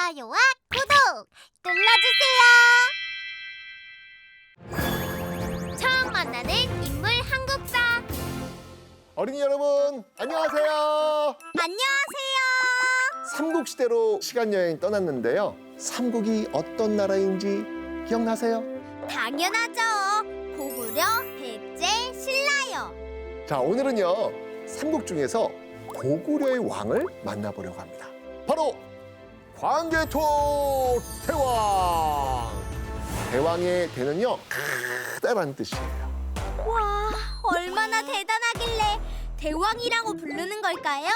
좋아요와 구독 눌러주세요. 처음 만나는 인물 한국사. 어린이 여러분, 안녕하세요. 안녕하세요. 삼국시대로 시간여행 떠났는데요. 삼국이 어떤 나라인지 기억나세요? 당연하죠. 고구려, 백제, 신라요. 자, 오늘은요, 삼국 중에서 고구려의 왕을 만나보려고 합니다. 바로 광개토 대왕! 대왕의 대는요, 크다란 뜻이에요. 와, 얼마나 대단하길래 대왕이라고 부르는 걸까요?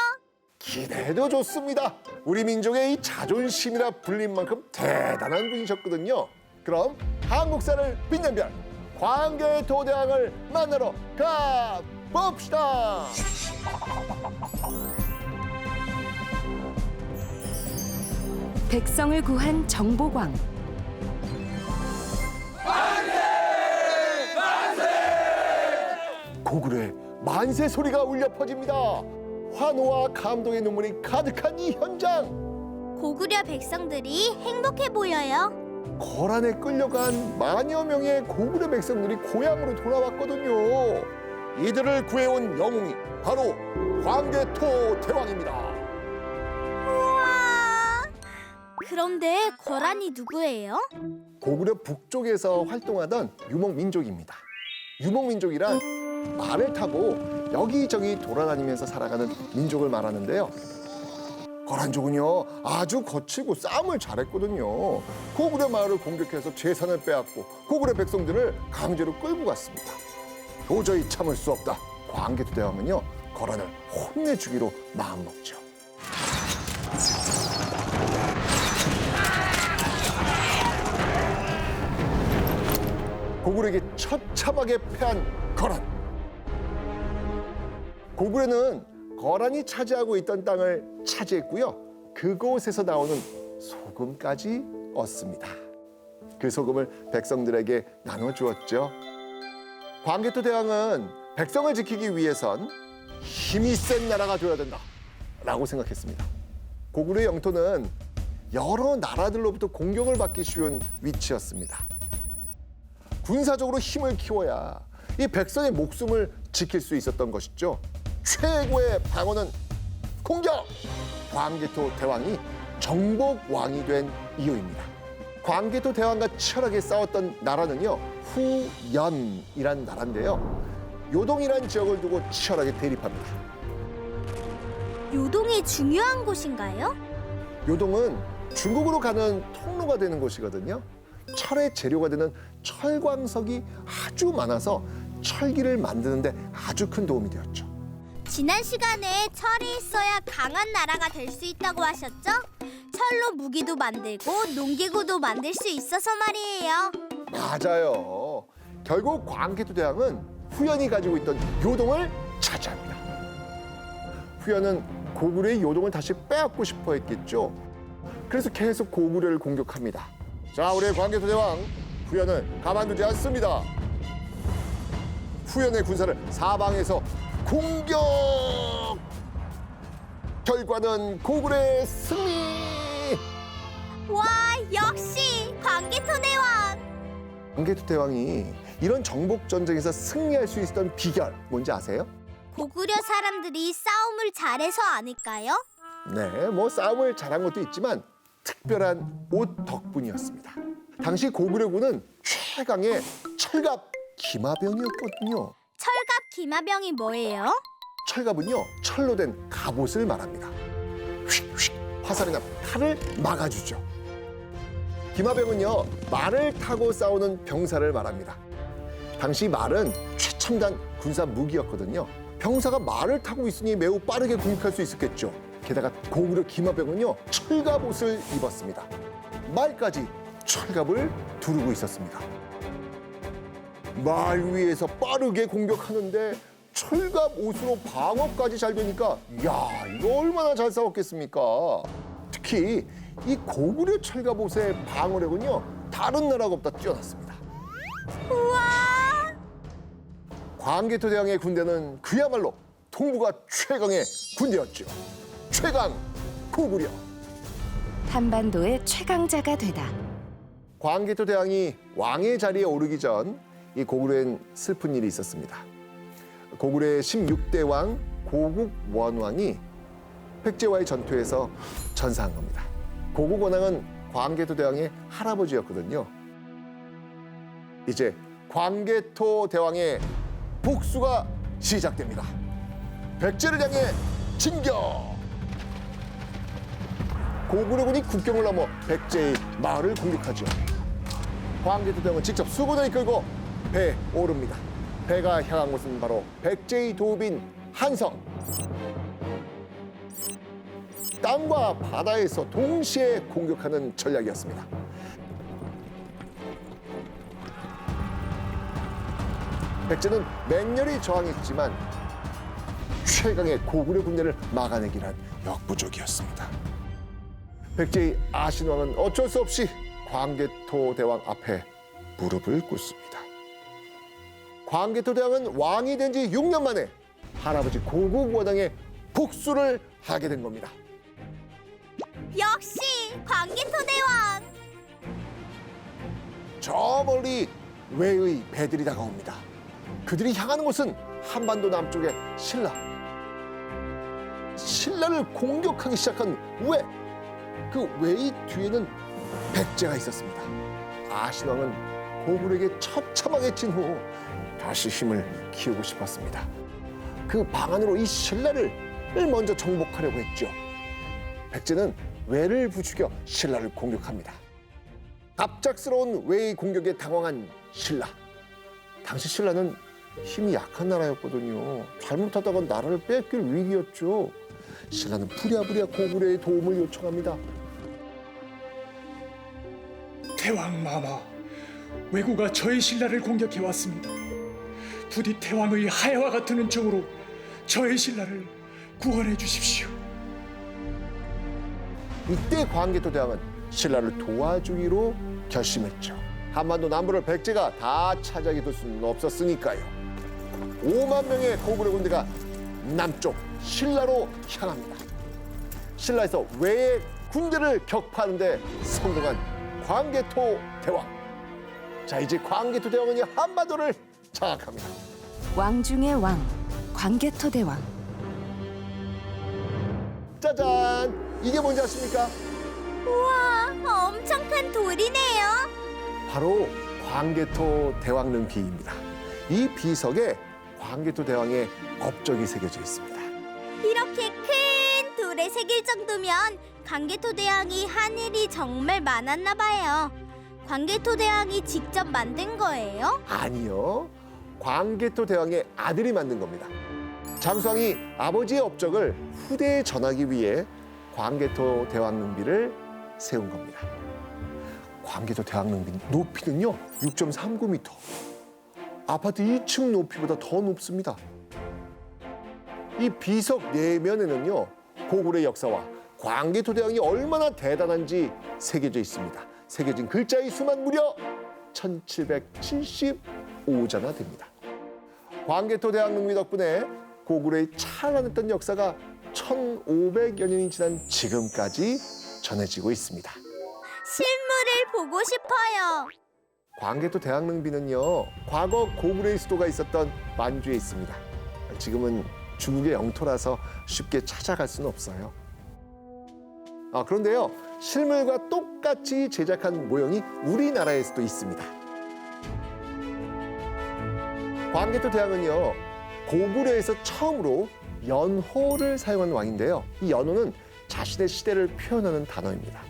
기대도 좋습니다. 우리 민족의 이 자존심이라 불린 만큼 대단한 분이셨거든요. 그럼 한국사를 빛낸 별 광개토 대왕을 만나러 가봅시다. 백성을 구한 정보광. 고구려의 만세 소리가 울려 퍼집니다. 환호와 감동의 눈물이 가득한 이 현장. 고구려 백성들이 행복해 보여요. 거란에 끌려간 만여 명의 고구려 백성들이 고향으로 돌아왔거든요. 이들을 구해온 영웅이 바로 광개토 대왕입니다. 우와. 그런데 거란이 누구예요? 고구려 북쪽에서 활동하던 유목민족입니다. 유목민족이란 말을 타고 여기저기 돌아다니면서 살아가는 민족을 말하는데요. 거란족은요, 아주 거칠고 싸움을 잘했거든요. 고구려 마을을 공격해서 재산을 빼앗고 고구려 백성들을 강제로 끌고 갔습니다. 도저히 참을 수 없다. 광개토 대왕은요, 거란을 혼내주기로 마음먹죠. 고구려에게 처참하게 패한 거란. 고구려는 거란이 차지하고 있던 땅을 차지했고요. 그곳에서 나오는 소금까지 얻습니다. 그 소금을 백성들에게 나눠주었죠. 광개토 대왕은 백성을 지키기 위해선 힘이 센 나라가 되어야 된다라고 생각했습니다. 고구려 영토는 여러 나라들로부터 공격을 받기 쉬운 위치였습니다. 군사적으로 힘을 키워야 이 백성의 목숨을 지킬 수 있었던 것이죠. 최고의 방어는 공격! 광개토 대왕이 정복왕이 된 이유입니다. 광개토 대왕과 치열하게 싸웠던 나라는요, 후연이란 나라인데요. 요동이란 지역을 두고 치열하게 대립합니다. 요동이 중요한 곳인가요? 요동은 중국으로 가는 통로가 되는 곳이거든요. 철의 재료가 되는 철광석이 아주 많아서 철기를 만드는데 아주 큰 도움이 되었죠. 지난 시간에 철이 있어야 강한 나라가 될 수 있다고 하셨죠? 철로 무기도 만들고 농기구도 만들 수 있어서 말이에요. 맞아요. 결국 광개토 대왕은 후연이 가지고 있던 요동을 차지합니다. 후연은 고구려의 요동을 다시 빼앗고 싶어 했겠죠. 그래서 계속 고구려를 공격합니다. 자, 우리의 광개토 대왕 후연은 가만두지 않습니다. 후연의 군사를 사방에서 공격! 결과는 고구려의 승리! 와, 역시 광개토 대왕! 광개토 대왕이 이런 정복 전쟁에서 승리할 수 있었던 비결 뭔지 아세요? 고구려 사람들이 싸움을 잘해서 아닐까요? 네, 뭐 싸움을 잘한 것도 있지만 특별한 옷 덕분이었습니다. 당시 고구려군은 최강의 철갑 기마병이었거든요. 철갑 기마병이 뭐예요? 철갑은요, 철로 된 갑옷을 말합니다. 휙휙 화살이나 칼을 막아주죠. 기마병은요, 말을 타고 싸우는 병사를 말합니다. 당시 말은 최첨단 군사 무기였거든요. 병사가 말을 타고 있으니 매우 빠르게 공격할 수 있었겠죠. 게다가 고구려 기마병은요, 철갑옷을 입었습니다. 말까지 철갑을 두르고 있었습니다. 말 위에서 빠르게 공격하는데 철갑 옷으로 방어까지 잘 되니까 야, 이거 얼마나 잘 싸웠겠습니까? 특히 이 고구려 철갑 옷의 방어력은요, 다른 나라보다 뛰어났습니다. 우와! 광개토 대왕의 군대는 그야말로 동북아 최강의 군대였죠. 최강 고구려. 한반도의 최강자가 되다. 광개토 대왕이 왕의 자리에 오르기 전 이 고구려엔 슬픈 일이 있었습니다. 고구려의 16대 왕 고국 원왕이 획제와의 전투에서 전사한 겁니다. 고국 원왕은 광개토 대왕의 할아버지였거든요. 이제 광개토 대왕의 복수가 시작됩니다. 백제를 향해 진격! 고구려군이 국경을 넘어 백제의 마을을 공격하죠. 광개토 대왕은 직접 수군을 이끌고 배에 오릅니다. 배가 향한 곳은 바로 백제의 도읍인 한성. 땅과 바다에서 동시에 공격하는 전략이었습니다. 백제는 맹렬히 저항했지만 최강의 고구려 군대를 막아내기란 역부족이었습니다. 백제의 아신왕은 어쩔 수 없이 광개토 대왕 앞에 무릎을 꿇습니다. 광개토 대왕은 왕이 된 지 6년 만에 할아버지 고국 원왕의 복수를 하게 된 겁니다. 역시 광개토 대왕. 저 멀리 외의 배들이 다가옵니다. 그들이 향하는 곳은 한반도 남쪽의 신라. 신라를 공격하기 시작한 외. 그 외의 뒤에는 백제가 있었습니다. 아신왕은 고구려에게 처참하게 진 후 다시 힘을 키우고 싶었습니다. 그 방안으로 이 신라를 먼저 정복하려고 했죠. 백제는 외를 부추겨 신라를 공격합니다. 갑작스러운 외의 공격에 당황한 신라. 당시 신라는 힘이 약한 나라였거든요. 잘못하다가 나라를 뺏길 위기였죠. 신라는 부랴부랴 고구려의 도움을 요청합니다. 태왕 마마, 왜구가 저희 신라를 공격해 왔습니다. 부디 태왕의 하야와 같은 은총으로 저희 신라를 구원해 주십시오. 이때 광개토 대왕은 신라를 도와주기로 결심했죠. 한반도 남부를 백제가 다 차지하게 둘 수는 없었으니까요. 5만 명의 고구려 군대가 남쪽 신라로 향합니다. 신라에서 외의 군대를 격파하는 데 성공한 광개토 대왕. 자, 이제 광개토 대왕은 한반도를 장악합니다. 왕 중의 왕, 광개토 대왕. 짜잔! 이게 뭔지 아십니까? 우와, 엄청 큰 돌이네요. 바로 광개토 대왕 능비입니다. 이 비석에 광개토 대왕의 업적이 새겨져 있습니다. 이렇게 큰 돌에 새길 정도면 광개토 대왕이 한 일이 정말 많았나 봐요. 광개토 대왕이 직접 만든 거예요? 아니요. 광개토 대왕의 아들이 만든 겁니다. 장수왕이 아버지의 업적을 후대에 전하기 위해 광개토 대왕 능비를 세운 겁니다. 광개토 대왕 능비 높이는요 6.39m. 아파트 2층 높이보다 더 높습니다. 이 비석 내면에는요 고구려의 역사와 광개토 대왕이 얼마나 대단한지 새겨져 있습니다. 새겨진 글자의 수만 무려 1775자나 됩니다. 광개토 대왕 능비 덕분에 고구려의 찬란했던 역사가 1500여 년이 지난 지금까지 전해지고 있습니다. 실물을 보고 싶어요. 광개토 대왕 능비는요 과거 고구려의 수도가 있었던 만주에 있습니다. 지금은 중국의 영토라서 쉽게 찾아갈 수는 없어요. 그런데요 실물과 똑같이 제작한 모형이 우리나라에서도 있습니다. 광개토 대왕은요 고구려에서 처음으로 연호를 사용한 왕인데요. 이 연호는 자신의 시대를 표현하는 단어입니다.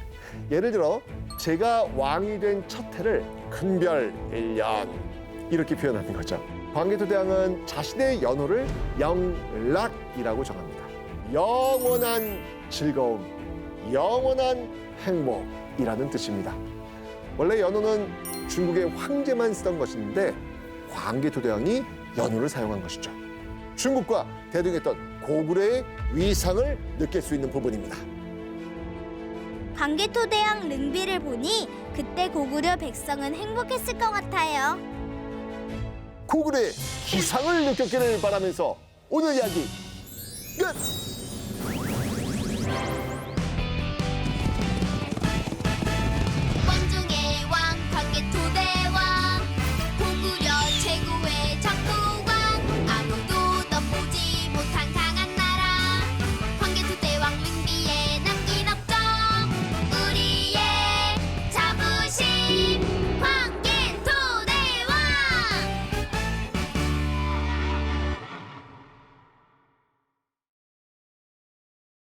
예를 들어 제가 왕이 된 첫 해를 큰별 1년 이렇게 표현하는 거죠. 광개토 대왕은 자신의 연호를 영락이라고 정합니다. 영원한 즐거움, 영원한 행복이라는 뜻입니다. 원래 연호는 중국의 황제만 쓰던 것인데 광개토 대왕이 연호를 사용한 것이죠. 중국과 대등했던 고구려의 위상을 느낄 수 있는 부분입니다. 광개토 대왕 능비를 보니 그때 고구려 백성은 행복했을 것 같아요. 고구려의 기상을 느꼈기를 바라면서 오늘 이야기 끝!